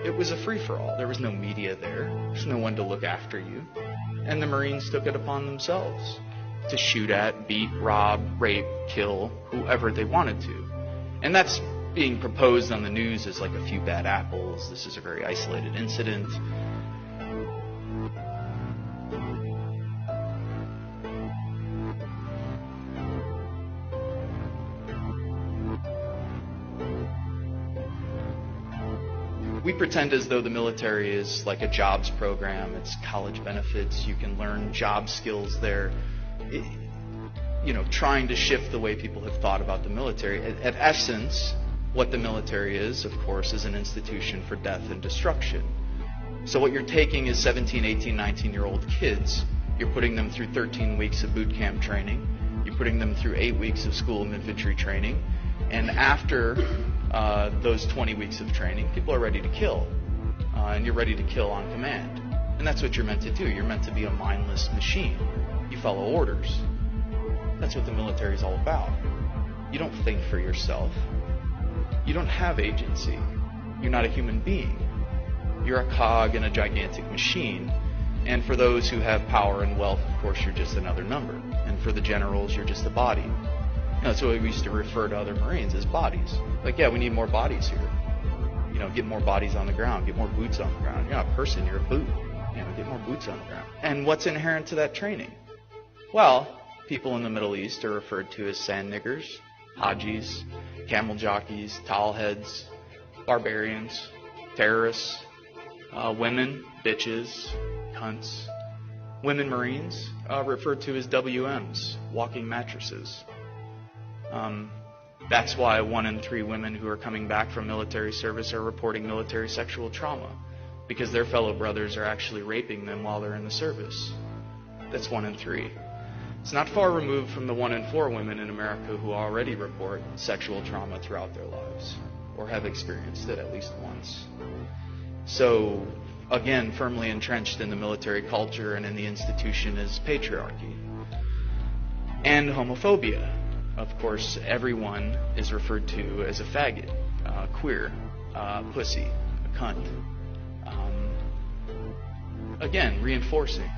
It was a free-for-all. There was no media there. There's no one to look after you. And the Marines took it upon themselves to shoot at, beat, rob, rape, kill whoever they wanted to. And that's being proposed on the news as like a few bad apples. This is a very isolated incident. We pretend as though the military is like a jobs program. It's college benefits. You can learn job skills there. Trying to shift the way people have thought about the military. At essence, what the military is, of course, is an institution for death and destruction. So what you're taking is 17, 18, 19-year-old kids. You're putting them through 13 weeks of boot camp training. You're putting them through 8 weeks of school of infantry training. And after those 20 weeks of training, people are ready to kill. And you're ready to kill on command. And that's what you're meant to do. You're meant to be a mindless machine. You follow orders. That's what the military is all about. You don't think for yourself. You don't have agency. You're not a human being. You're a cog in a gigantic machine. And for those who have power and wealth, of course, you're just another number. And for the generals, you're just a body. That's what we used to refer to other Marines as bodies. Like, yeah, we need more bodies here. Get more bodies on the ground. Get more boots on the ground. You're not a person, you're a boot. Get more boots on the ground. And what's inherent to that training? Well, people in the Middle East are referred to as sand niggers, hajis, camel jockeys, towel heads, barbarians, terrorists, women, bitches, cunts. Women Marines referred to as WMs, walking mattresses. That's why 1 in 3 women who are coming back from military service are reporting military sexual trauma, because their fellow brothers are actually raping them while they're in the service. That's 1 in 3. It's not far removed from the 1 in 4 women in America who already report sexual trauma throughout their lives, or have experienced it at least once. So, again, firmly entrenched in the military culture and in the institution is patriarchy. And homophobia. Of course, everyone is referred to as a faggot, queer, pussy, a cunt. Again, reinforcing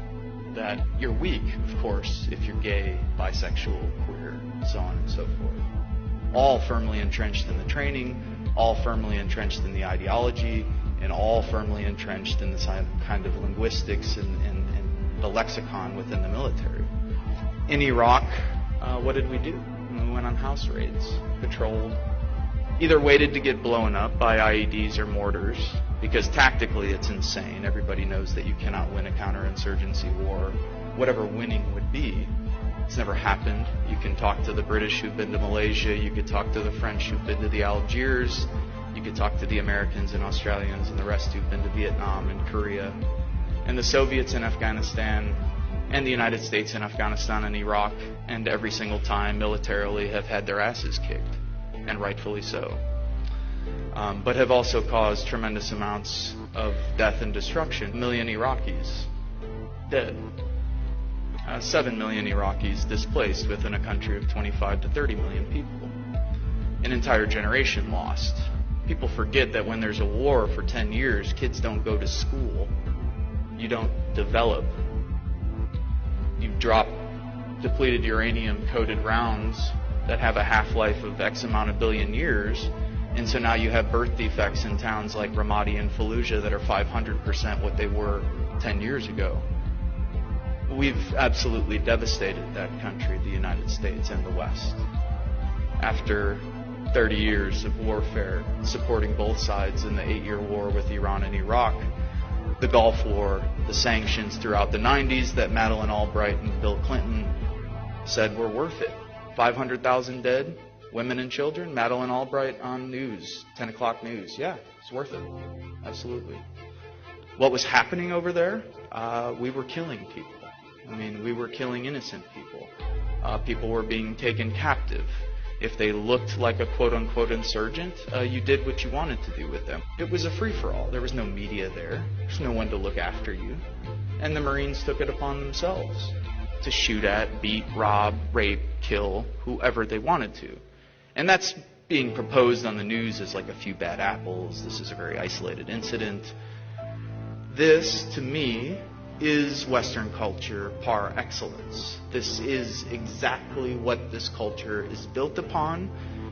that you're weak, of course, if you're gay, bisexual, queer, so on and so forth. All firmly entrenched in the training, all firmly entrenched in the ideology, and all firmly entrenched in the kind of linguistics and the lexicon within the military. In Iraq, what did we do? We went on house raids, patrolled, either waited to get blown up by IEDs or mortars, because tactically it's insane. Everybody knows that you cannot win a counterinsurgency war, whatever winning would be. It's never happened. You can talk to the British who've been to Malaysia, you could talk to the French who've been to the Algiers, you could talk to the Americans and Australians and the rest who've been to Vietnam and Korea, and the Soviets in Afghanistan, and the United States in Afghanistan and Iraq, and every single time militarily have had their asses kicked, and rightfully so. But have also caused tremendous amounts of death and destruction. 1 million Iraqis dead. 7 million Iraqis displaced within a country of 25 to 30 million people. An entire generation lost. People forget that when there's a war for 10 years, kids don't go to school. You don't develop. You drop depleted uranium-coated rounds that have a half-life of X amount of billion years, and so now you have birth defects in towns like Ramadi and Fallujah that are 500% what they were 10 years ago. We've absolutely devastated that country, the United States and the West. After 30 years of warfare, supporting both sides in the 8-year war with Iran and Iraq, the Gulf War, the sanctions throughout the 90s that Madeleine Albright and Bill Clinton said were worth it. 500,000 dead, women and children. Madeleine Albright on news, 10 o'clock news. Yeah, it's worth it. Absolutely. What was happening over there? We were killing people. We were killing innocent people. People were being taken captive. If they looked like a quote-unquote insurgent, you did what you wanted to do with them. It was a free-for-all. There was no media there. There's no one to look after you. And the Marines took it upon themselves to shoot at, beat, rob, rape, kill whoever they wanted to. And that's being proposed on the news as like a few bad apples. This is a very isolated incident. This, to me, is Western culture par excellence. This is exactly what this culture is built upon,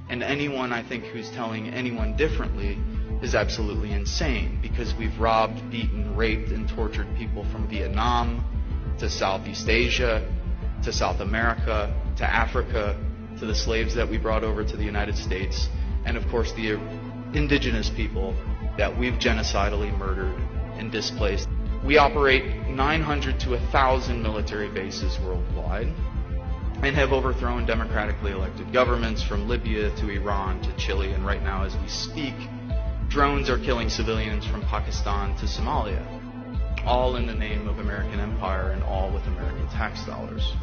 and anyone, I think, who's telling anyone differently is absolutely insane, because we've robbed, beaten, raped, and tortured people from Vietnam to Southeast Asia to South America to Africa to the slaves that we brought over to the United States, and of course the indigenous people that we've genocidally murdered and displaced. We operate 900 to 1,000 military bases worldwide and have overthrown democratically elected governments from Libya to Iran to Chile, and right now as we speak, drones are killing civilians from Pakistan to Somalia, all in the name of American empire and all with American tax dollars.